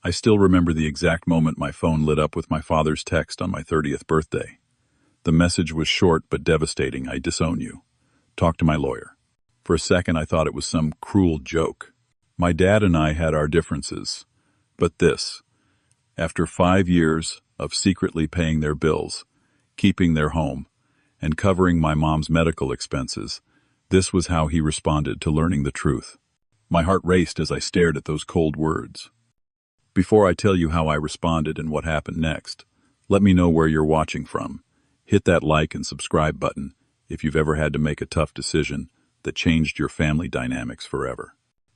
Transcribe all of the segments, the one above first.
I still remember the exact moment my phone lit up with my father's text on my 30th birthday. The message was short but devastating. I disown you. Talk to my lawyer. For a second, I thought it was some cruel joke. My dad and I had our differences. But this, after 5 years of secretly paying their bills, keeping their home, and covering my mom's medical expenses, this was how he responded to learning the truth. My heart raced as I stared at those cold words. Before I tell you how I responded and what happened next, let me know where you're watching from. Hit that like and subscribe button if you've ever had to make a tough decision that changed your family dynamics forever.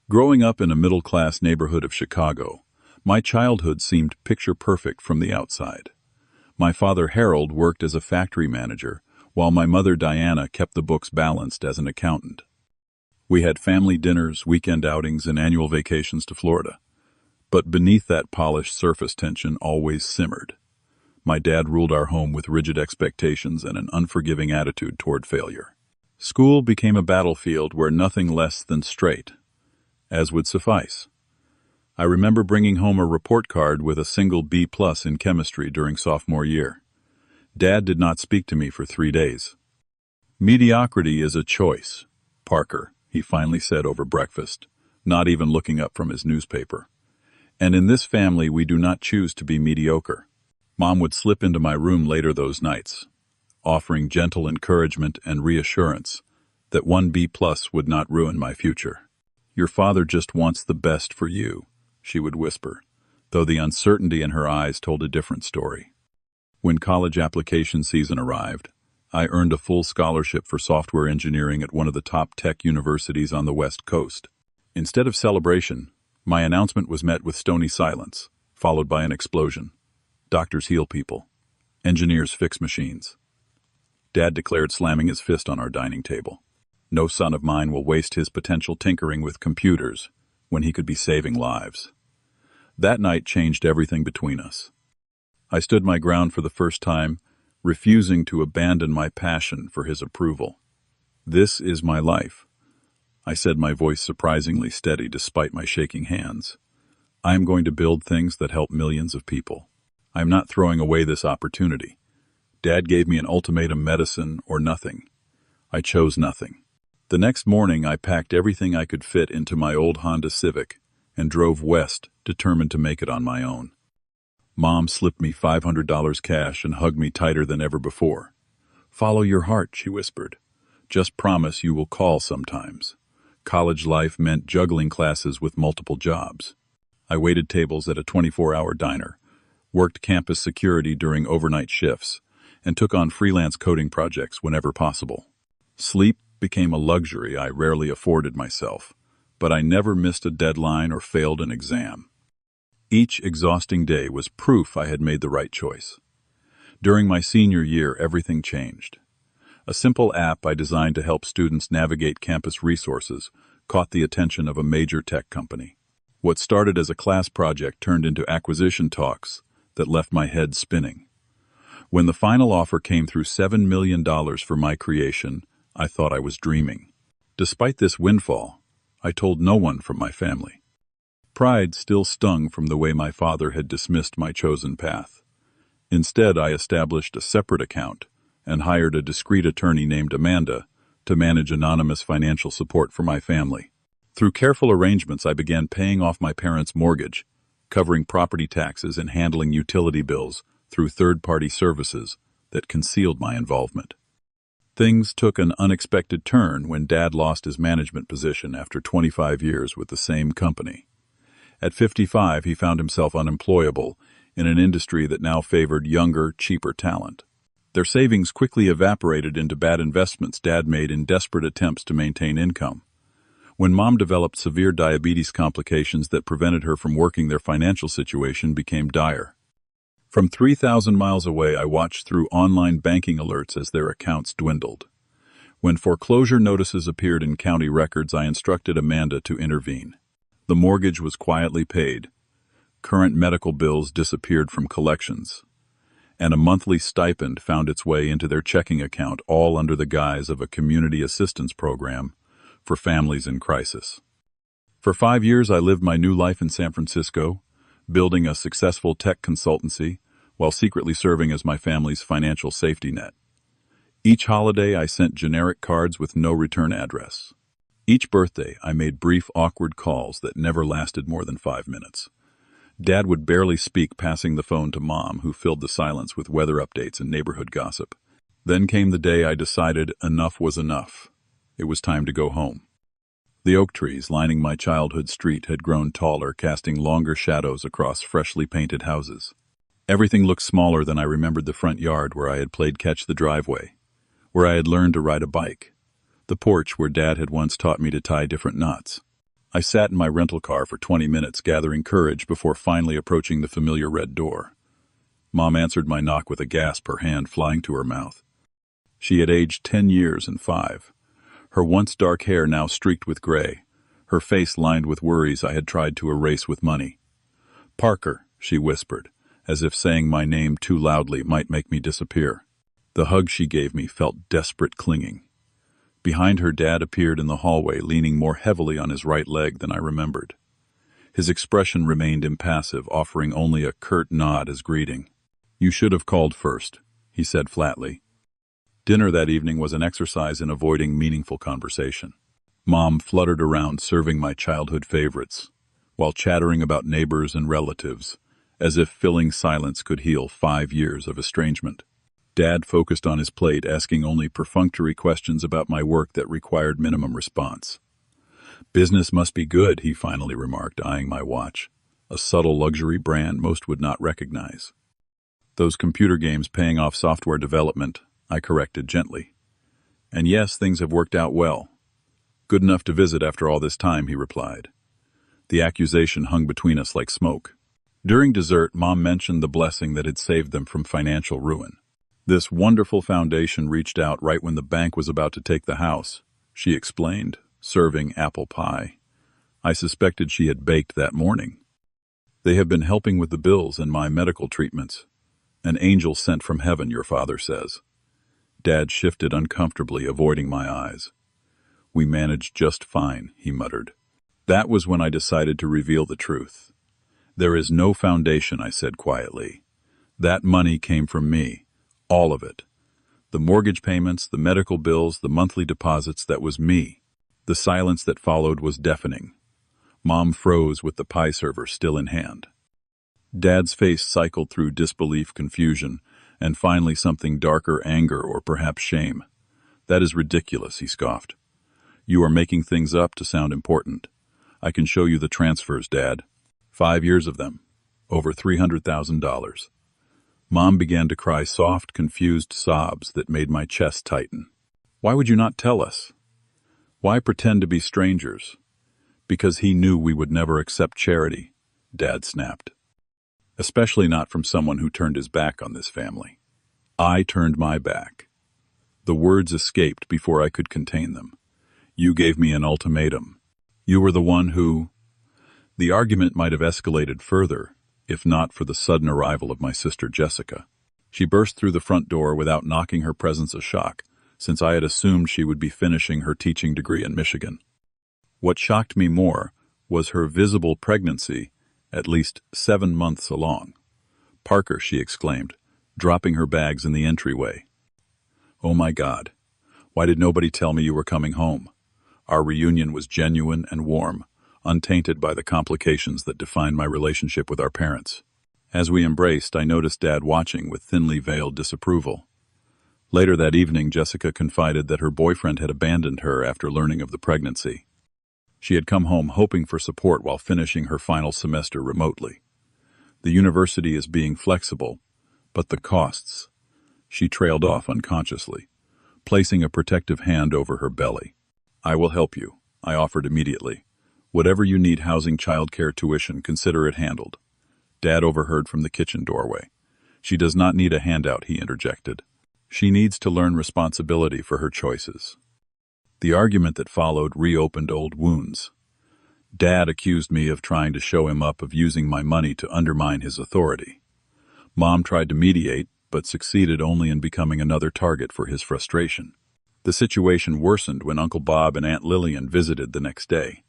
Growing up in a middle-class neighborhood of Chicago, my childhood seemed picture-perfect from the outside. My father Harold worked as a factory manager, while my mother Diana kept the books balanced as an accountant. We had family dinners, weekend outings, and annual vacations to Florida. But beneath that polished surface tension always simmered. My dad ruled our home with rigid expectations and an unforgiving attitude toward failure. School became a battlefield where nothing less than straight, as would suffice. I remember bringing home a report card with a single B+ in chemistry during sophomore year. Dad did not speak to me for 3 days. "Mediocrity is a choice, Parker," he finally said over breakfast, not even looking up from his newspaper. And in this family, we do not choose to be mediocre. Mom would slip into my room later those nights, offering gentle encouragement and reassurance that one B+ would not ruin my future. "Your father just wants the best for you," she would whisper, though the uncertainty in her eyes told a different story. When college application season arrived, I earned a full scholarship for software engineering at one of the top tech universities on the West Coast. Instead of celebration, my announcement was met with stony silence, followed by an explosion. Doctors heal people. Engineers fix machines. Dad declared, slamming his fist on our dining table. No son of mine will waste his potential tinkering with computers when he could be saving lives. That night changed everything between us. I stood my ground for the first time, refusing to abandon my passion for his approval. "This is my life," I said, my voice surprisingly steady despite my shaking hands. "I am going to build things that help millions of people. I am not throwing away this opportunity." Dad gave me an ultimatum: medicine or nothing. I chose nothing. The next morning, I packed everything I could fit into my old Honda Civic and drove west, determined to make it on my own. Mom slipped me $500 cash and hugged me tighter than ever before. "Follow your heart," she whispered. "Just promise you will call sometimes." College life meant juggling classes with multiple jobs. I waited tables at a 24-hour diner, worked campus security during overnight shifts, and took on freelance coding projects whenever possible. Sleep became a luxury I rarely afforded myself, but I never missed a deadline or failed an exam. Each exhausting day was proof I had made the right choice. During my senior year, everything changed. A simple app I designed to help students navigate campus resources caught the attention of a major tech company. What started as a class project turned into acquisition talks that left my head spinning. When the final offer came through $7 million for my creation, I thought I was dreaming. Despite this windfall, I told no one from my family. Pride still stung from the way my father had dismissed my chosen path. Instead, I established a separate account and hired a discreet attorney named Amanda to manage anonymous financial support for my family. Through careful arrangements, I began paying off my parents' mortgage, covering property taxes and handling utility bills through third-party services that concealed my involvement. Things took an unexpected turn when Dad lost his management position after 25 years with the same company. At 55, he found himself unemployable in an industry that now favored younger, cheaper talent. Their savings quickly evaporated into bad investments Dad made in desperate attempts to maintain income. When Mom developed severe diabetes complications that prevented her from working, their financial situation became dire. From 3,000 miles away, I watched through online banking alerts as their accounts dwindled. When foreclosure notices appeared in county records, I instructed Amanda to intervene. The mortgage was quietly paid, current medical bills disappeared from collections, and a monthly stipend found its way into their checking account, all under the guise of a community assistance program for families in crisis. For 5 years, I lived my new life in San Francisco, building a successful tech consultancy while secretly serving as my family's financial safety net. Each holiday, I sent generic cards with no return address. Each birthday, I made brief, awkward calls that never lasted more than 5 minutes. Dad would barely speak, passing the phone to Mom, who filled the silence with weather updates and neighborhood gossip. Then came the day I decided enough was enough. It was time to go home. The oak trees lining my childhood street had grown taller, casting longer shadows across freshly painted houses. Everything looked smaller than I remembered: the front yard where I had played catch the driveway, where I had learned to ride a bike, the porch where Dad had once taught me to tie different knots. I sat in my rental car for 20 minutes, gathering courage before finally approaching the familiar red door. Mom answered my knock with a gasp, her hand flying to her mouth. She had aged 10 years and 5. Her once dark hair now streaked with gray, her face lined with worries I had tried to erase with money. "Parker," she whispered, as if saying my name too loudly might make me disappear. The hug she gave me felt desperate, clinging. Behind her, Dad appeared in the hallway, leaning more heavily on his right leg than I remembered. His expression remained impassive, offering only a curt nod as greeting. "You should have called first," he said flatly. Dinner that evening was an exercise in avoiding meaningful conversation. Mom fluttered around serving my childhood favorites, while chattering about neighbors and relatives, as if filling silence could heal 5 years of estrangement. Dad focused on his plate, asking only perfunctory questions about my work that required minimum response. "Business must be good," he finally remarked, eyeing my watch, a subtle luxury brand most would not recognize. "Those computer games paying off software development," I corrected gently. "And yes, things have worked out well. Good enough to visit after all this time," he replied. The accusation hung between us like smoke. During dessert, Mom mentioned the blessing that had saved them from financial ruin. "This wonderful foundation reached out right when the bank was about to take the house," she explained, serving apple pie. I suspected she had baked that morning. "They have been helping with the bills and my medical treatments. An angel sent from heaven, your father says." Dad shifted uncomfortably, avoiding my eyes. "We managed just fine," he muttered. That was when I decided to reveal the truth. "There is no foundation," I said quietly. "That money came from me. All of it. The mortgage payments, the medical bills, the monthly deposits, that was me." The silence that followed was deafening. Mom froze with the pie server still in hand. Dad's face cycled through disbelief, confusion, and finally something darker: anger or perhaps shame. "That is ridiculous," he scoffed. "You are making things up to sound important. I can show you the transfers, Dad. 5 years of them. Over $300,000. Mom began to cry soft, confused sobs that made my chest tighten. "Why would you not tell us? Why pretend to be strangers?" "Because he knew we would never accept charity," Dad snapped. "Especially not from someone who turned his back on this family." I turned my back. The words escaped before I could contain them. "You gave me an ultimatum. You were the one who—" The argument might have escalated further, if not for the sudden arrival of my sister Jessica. She burst through the front door without knocking, her presence a shock, since I had assumed she would be finishing her teaching degree in Michigan. What shocked me more was her visible pregnancy, at least 7 months along. "Parker," she exclaimed, dropping her bags in the entryway. "Oh my God, why did nobody tell me you were coming home?" Our reunion was genuine and warm, untainted by the complications that defined my relationship with our parents. As we embraced, I noticed Dad watching with thinly veiled disapproval. Later that evening, Jessica confided that her boyfriend had abandoned her after learning of the pregnancy. She had come home hoping for support while finishing her final semester remotely. "The university is being flexible, but the costs—" She trailed off unconsciously, placing a protective hand over her belly. "I will help you," I offered immediately. "Whatever you need, housing, childcare, tuition, consider it handled." Dad overheard from the kitchen doorway. "She does not need a handout," he interjected. "She needs to learn responsibility for her choices." The argument that followed reopened old wounds. Dad accused me of trying to show him up, of using my money to undermine his authority. Mom tried to mediate, but succeeded only in becoming another target for his frustration. The situation worsened when Uncle Bob and Aunt Lillian visited the next day.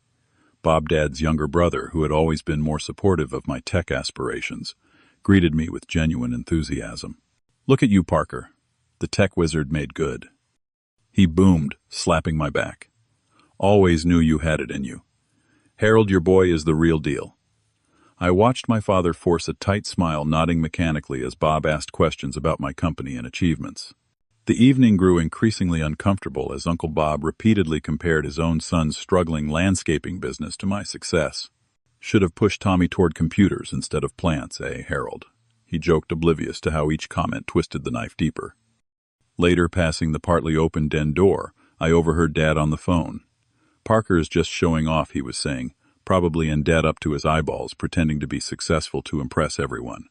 Bob, Dad's younger brother, who had always been more supportive of my tech aspirations, greeted me with genuine enthusiasm. "Look at you, Parker." The tech wizard made good. He boomed, slapping my back. "Always knew you had it in you. Harold, your boy is the real deal." I watched my father force a tight smile, nodding mechanically as Bob asked questions about my company and achievements. The evening grew increasingly uncomfortable as Uncle Bob repeatedly compared his own son's struggling landscaping business to my success. "Should have pushed Tommy toward computers instead of plants, eh, Harold?" He joked, oblivious to how each comment twisted the knife deeper. Later, passing the partly open den door, I overheard Dad on the phone. "Parker's just showing off," he was saying, probably in debt up to his eyeballs, pretending to be successful to impress everyone.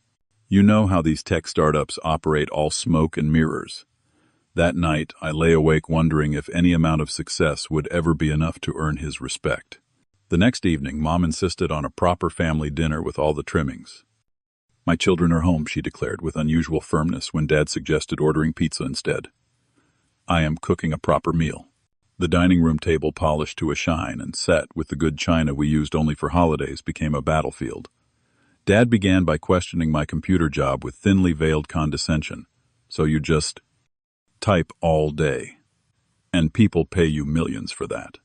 "You know how these tech startups operate, all smoke and mirrors." That night, I lay awake wondering if any amount of success would ever be enough to earn his respect. The next evening, Mom insisted on a proper family dinner with all the trimmings. "My children are home," she declared with unusual firmness when Dad suggested ordering pizza instead. "I am cooking a proper meal." The dining room table, polished to a shine and set with the good china we used only for holidays, became a battlefield. Dad began by questioning my computer job with thinly veiled condescension. "So you just type all day, and people pay you millions for that?"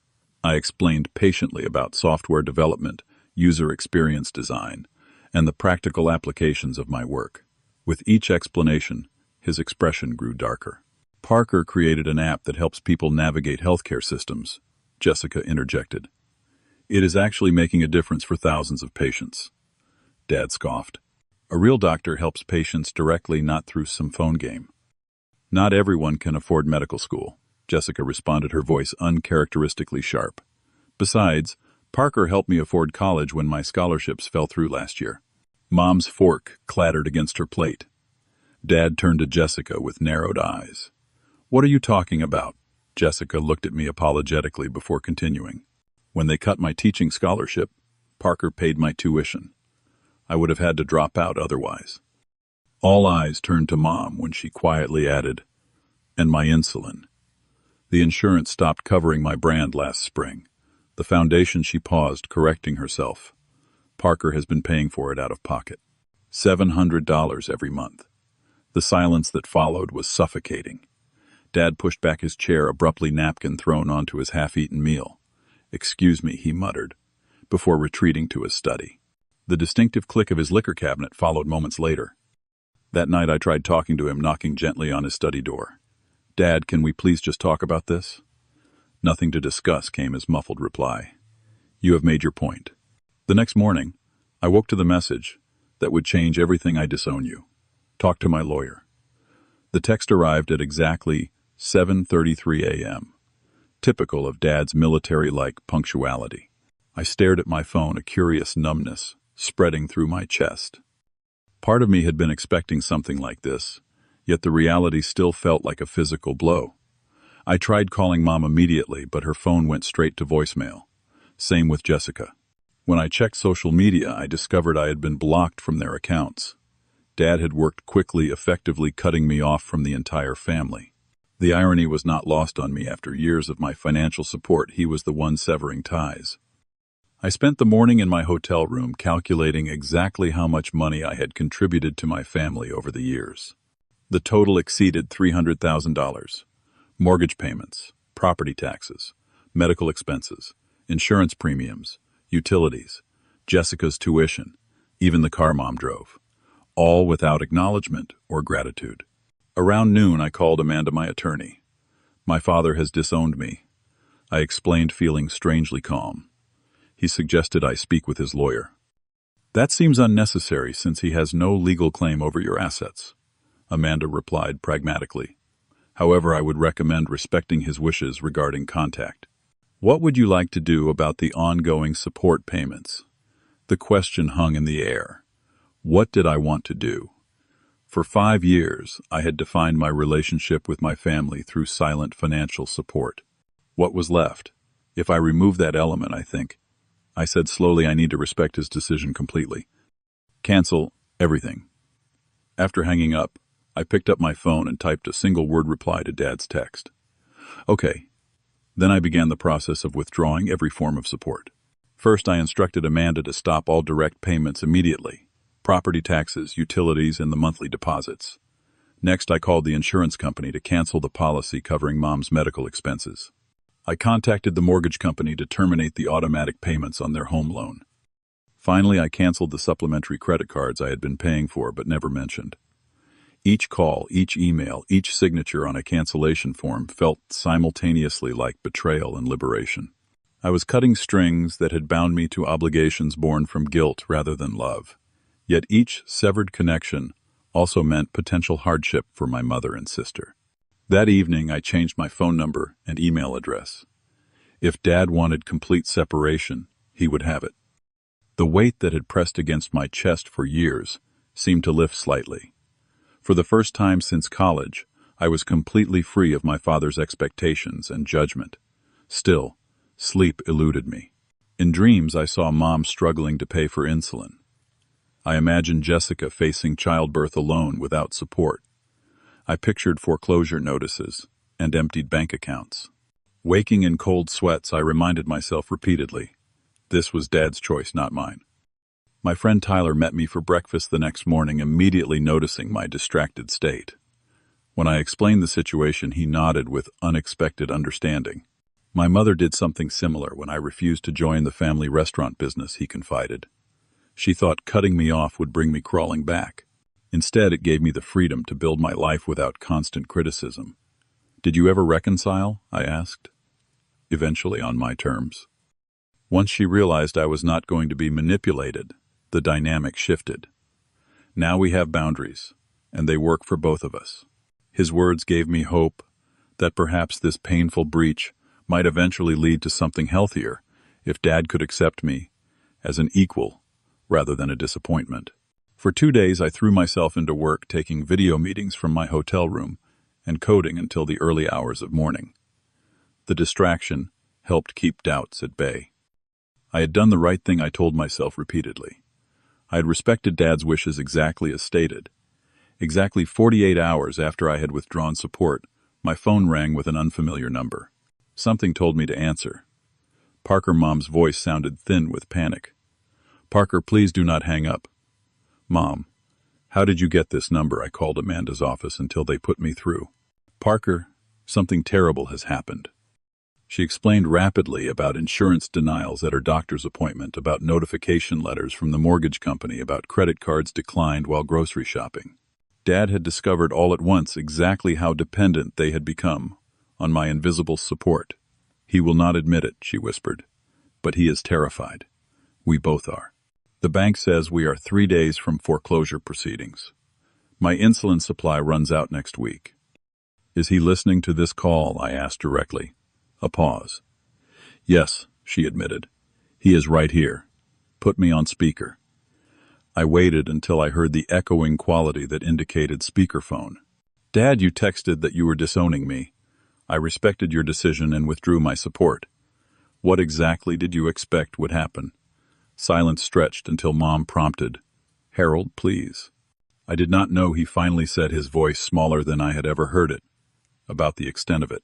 I explained patiently about software development, user experience design, and the practical applications of my work. With each explanation, his expression grew darker. "Parker created an app that helps people navigate healthcare systems," Jessica interjected. "It is actually making a difference for thousands of patients." Dad scoffed. "A real doctor helps patients directly, not through some phone game." "Not everyone can afford medical school," Jessica responded, her voice uncharacteristically sharp. "Besides, Parker helped me afford college when my scholarships fell through last year." Mom's fork clattered against her plate. Dad turned to Jessica with narrowed eyes. "What are you talking about?" Jessica looked at me apologetically before continuing. "When they cut my teaching scholarship, Parker paid my tuition. I would have had to drop out otherwise." All eyes turned to Mom when she quietly added, "And my insulin. The insurance stopped covering my brand last spring." The foundation, she paused, correcting herself. "Parker has been paying for it out of pocket. $700 every month." The silence that followed was suffocating. Dad pushed back his chair, abruptly, napkin thrown onto his half-eaten meal. "Excuse me," he muttered, before retreating to his study. The distinctive click of his liquor cabinet followed moments later. That night I tried talking to him, knocking gently on his study door. "Dad, can we please just talk about this?" "Nothing to discuss," came his muffled reply. "You have made your point." The next morning, I woke to the message that would change everything. "I disown you. Talk to my lawyer." The text arrived at exactly 7:33 a.m., typical of Dad's military-like punctuality. I stared at my phone, a curious numbness spreading through my chest. Part of me had been expecting something like this, yet the reality still felt like a physical blow. I tried calling Mom immediately, but her phone went straight to voicemail. Same with Jessica. When I checked social media, I discovered I had been blocked from their accounts. Dad had worked quickly, effectively cutting me off from the entire family. The irony was not lost on me. After years of my financial support, he was the one severing ties. I spent the morning in my hotel room calculating exactly how much money I had contributed to my family over the years. The total exceeded $300,000. Mortgage payments, property taxes, medical expenses, insurance premiums, utilities, Jessica's tuition, even the car Mom drove. All without acknowledgement or gratitude. Around noon, I called Amanda, my attorney. "My father has disowned me," I explained, feeling strangely calm. He suggested I speak with his lawyer. "That seems unnecessary since he has no legal claim over your assets," Amanda replied pragmatically. "However, I would recommend respecting his wishes regarding contact." "What would you like to do about the ongoing support payments?" The question hung in the air. What did I want to do? For 5 years, I had defined my relationship with my family through silent financial support. What was left? If I remove that element, I said slowly, I need to respect his decision completely. Cancel everything. After hanging up, I picked up my phone and typed a single-word reply to Dad's text. "Okay." Then I began the process of withdrawing every form of support. First, I instructed Amanda to stop all direct payments immediately: property taxes, utilities, and the monthly deposits. Next, I called the insurance company to cancel the policy covering Mom's medical expenses. I contacted the mortgage company to terminate the automatic payments on their home loan. Finally, I canceled the supplementary credit cards I had been paying for but never mentioned. Each call, each email, each signature on a cancellation form felt simultaneously like betrayal and liberation. I was cutting strings that had bound me to obligations born from guilt rather than love. Yet each severed connection also meant potential hardship for my mother and sister. That evening, I changed my phone number and email address. If Dad wanted complete separation, he would have it. The weight that had pressed against my chest for years seemed to lift slightly. For the first time since college, I was completely free of my father's expectations and judgment. Still, sleep eluded me. In dreams, I saw Mom struggling to pay for insulin. I imagined Jessica facing childbirth alone without support. I pictured foreclosure notices and emptied bank accounts. Waking in cold sweats, I reminded myself repeatedly, this was Dad's choice, not mine. My friend Tyler met me for breakfast the next morning, immediately noticing my distracted state. When I explained the situation, he nodded with unexpected understanding. My mother did something similar when I refused to join the family restaurant business, he confided. She thought cutting me off would bring me crawling back. Instead, it gave me the freedom to build my life without constant criticism. Did you ever reconcile? I asked. Eventually, on my terms. Once she realized I was not going to be manipulated, the dynamic shifted. Now we have boundaries, and they work for both of us. His words gave me hope that perhaps this painful breach might eventually lead to something healthier if Dad could accept me as an equal rather than a disappointment. For 2 days, I threw myself into work, taking video meetings from my hotel room and coding until the early hours of morning. The distraction helped keep doubts at bay. I had done the right thing, I told myself repeatedly. I had respected Dad's wishes exactly as stated. Exactly 48 hours after I had withdrawn support, my phone rang with an unfamiliar number. Something told me to answer. Parker, Mom's voice sounded thin with panic. Parker, please do not hang up. Mom, how did you get this number? I called Amanda's office until they put me through. Parker, something terrible has happened. She explained rapidly about insurance denials at her doctor's appointment, about notification letters from the mortgage company, about credit cards declined while grocery shopping. Dad had discovered all at once exactly how dependent they had become on my invisible support. He will not admit it, she whispered, but he is terrified. We both are. The bank says we are 3 days from foreclosure proceedings. My insulin supply runs out next week. Is he listening to this call? I asked directly. A pause. Yes, she admitted. He is right here. Put me on speaker. I waited until I heard the echoing quality that indicated speakerphone. Dad, you texted that you were disowning me. I respected your decision and withdrew my support. What exactly did you expect would happen? Silence stretched until Mom prompted, Harold, please. I did not know, he finally said, his voice smaller than I had ever heard it. About the extent of it.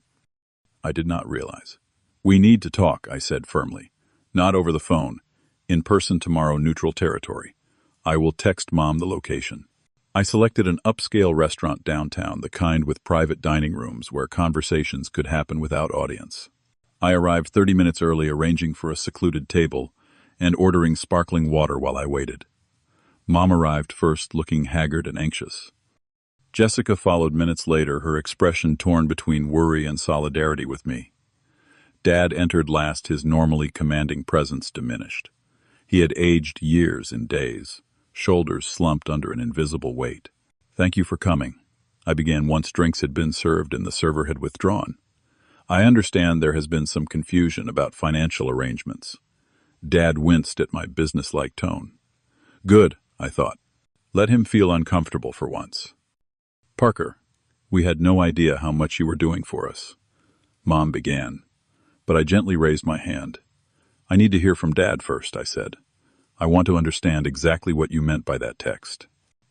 I did not realize. We need to talk, I said firmly. Not over the phone. In person tomorrow, neutral territory. I will text Mom the location. I selected an upscale restaurant downtown, the kind with private dining rooms where conversations could happen without audience. I arrived 30 minutes early, arranging for a secluded table and ordering sparkling water while I waited. Mom arrived first, looking haggard and anxious. Jessica followed minutes later, her expression torn between worry and solidarity with me. Dad entered last, his normally commanding presence diminished. He had aged years in days, shoulders slumped under an invisible weight. Thank you for coming, I began once drinks had been served and the server had withdrawn. I understand there has been some confusion about financial arrangements. Dad winced at my businesslike tone. Good, I thought. Let him feel uncomfortable for once. Parker, we had no idea how much you were doing for us. Mom began, but I gently raised my hand. I need to hear from Dad first, I said. I want to understand exactly what you meant by that text.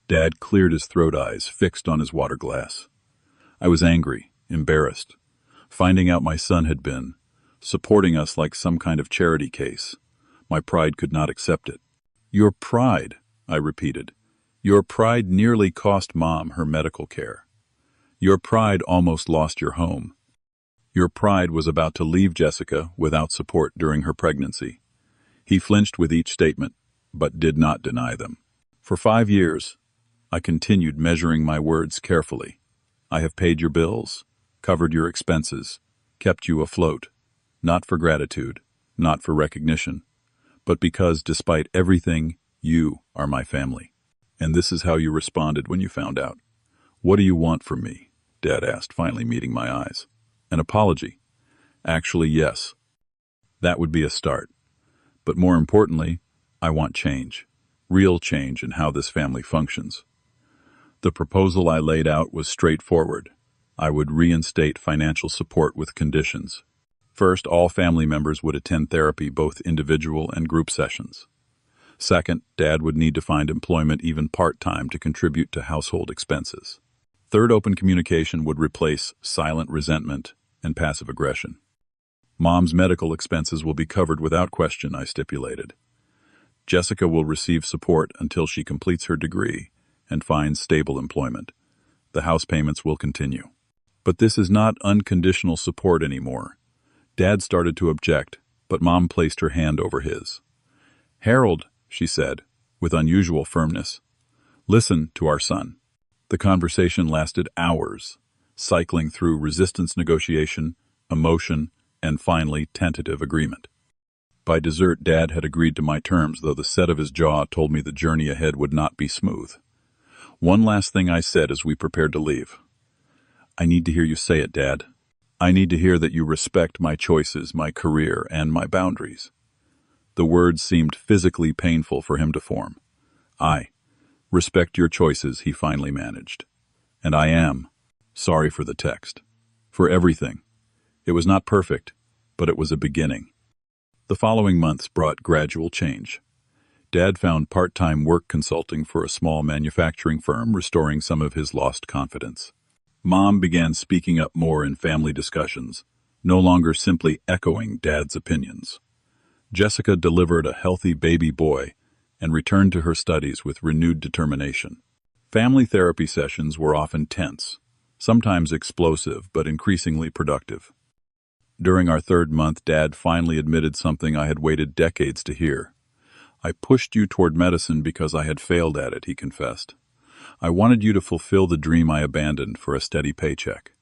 Dad cleared his throat, eyes fixed on his water glass. I was angry, embarrassed. Finding out my son had been supporting us like some kind of charity case. My pride could not accept it. Your pride, I repeated. Your pride nearly cost Mom her medical care. Your pride almost lost your home. Your pride was about to leave Jessica without support during her pregnancy. He flinched with each statement, but did not deny them. For 5 years, I continued measuring my words carefully. I have paid your bills, covered your expenses, kept you afloat, not for gratitude, not for recognition, but because despite everything, you are my family. And this is how you responded when you found out. What do you want from me? Dad asked, finally meeting my eyes. An apology. Actually, yes. That would be a start. But more importantly, I want change. Real change in how this family functions. The proposal I laid out was straightforward. I would reinstate financial support with conditions. First, all family members would attend therapy, both individual and group sessions. Second, Dad would need to find employment, even part-time, to contribute to household expenses. Third, open communication would replace silent resentment and passive aggression. Mom's medical expenses will be covered without question, I stipulated. Jessica will receive support until she completes her degree and finds stable employment. The house payments will continue. But this is not unconditional support anymore. Dad started to object, but Mom placed her hand over his. Harold, she said, with unusual firmness, listen to our son. The conversation lasted hours, cycling through resistance negotiation, emotion, and finally tentative agreement. By dessert, Dad had agreed to my terms, though the set of his jaw told me the journey ahead would not be smooth. One last thing I said as we prepared to leave. I need to hear you say it, Dad. I need to hear that you respect my choices, my career, and my boundaries. The words seemed physically painful for him to form. I respect your choices, he finally managed. And I am sorry for the text. For everything. It was not perfect, but it was a beginning. The following months brought gradual change. Dad found part-time work consulting for a small manufacturing firm, restoring some of his lost confidence. Mom began speaking up more in family discussions, no longer simply echoing Dad's opinions. Jessica delivered a healthy baby boy and returned to her studies with renewed determination. Family therapy sessions were often tense, sometimes explosive, but increasingly productive. During our 3rd month, Dad finally admitted something I had waited decades to hear. I pushed you toward medicine because I had failed at it, he confessed. I wanted you to fulfill the dream I abandoned for a steady paycheck.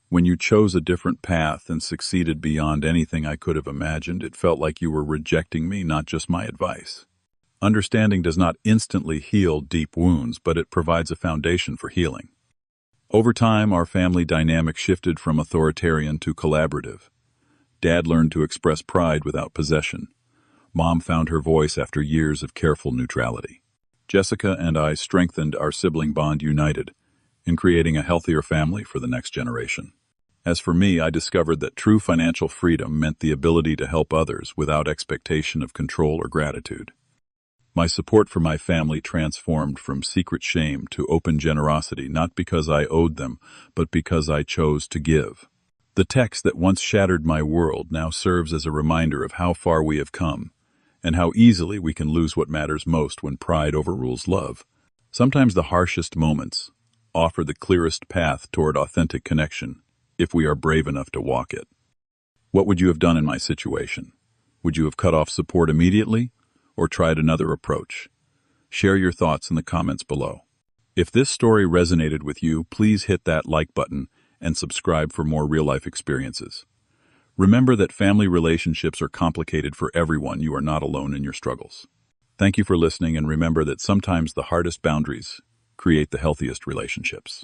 When you chose a different path and succeeded beyond anything I could have imagined, it felt like you were rejecting me, not just my advice. Understanding does not instantly heal deep wounds, but it provides a foundation for healing. Over time, our family dynamic shifted from authoritarian to collaborative. Dad learned to express pride without possession. Mom found her voice after years of careful neutrality. Jessica and I strengthened our sibling bond, united in creating a healthier family for the next generation. As for me, I discovered that true financial freedom meant the ability to help others without expectation of control or gratitude. My support for my family transformed from secret shame to open generosity, not because I owed them, but because I chose to give. The text that once shattered my world now serves as a reminder of how far we have come, and how easily we can lose what matters most when pride overrules love. Sometimes the harshest moments offer the clearest path toward authentic connection, if we are brave enough to walk it. What would you have done in my situation? Would you have cut off support immediately, or tried another approach? Share your thoughts in the comments below. If this story resonated with you, please hit that like button and subscribe for more real-life experiences. Remember that family relationships are complicated for everyone. You are not alone in your struggles. Thank you for listening, and remember that sometimes the hardest boundaries create the healthiest relationships.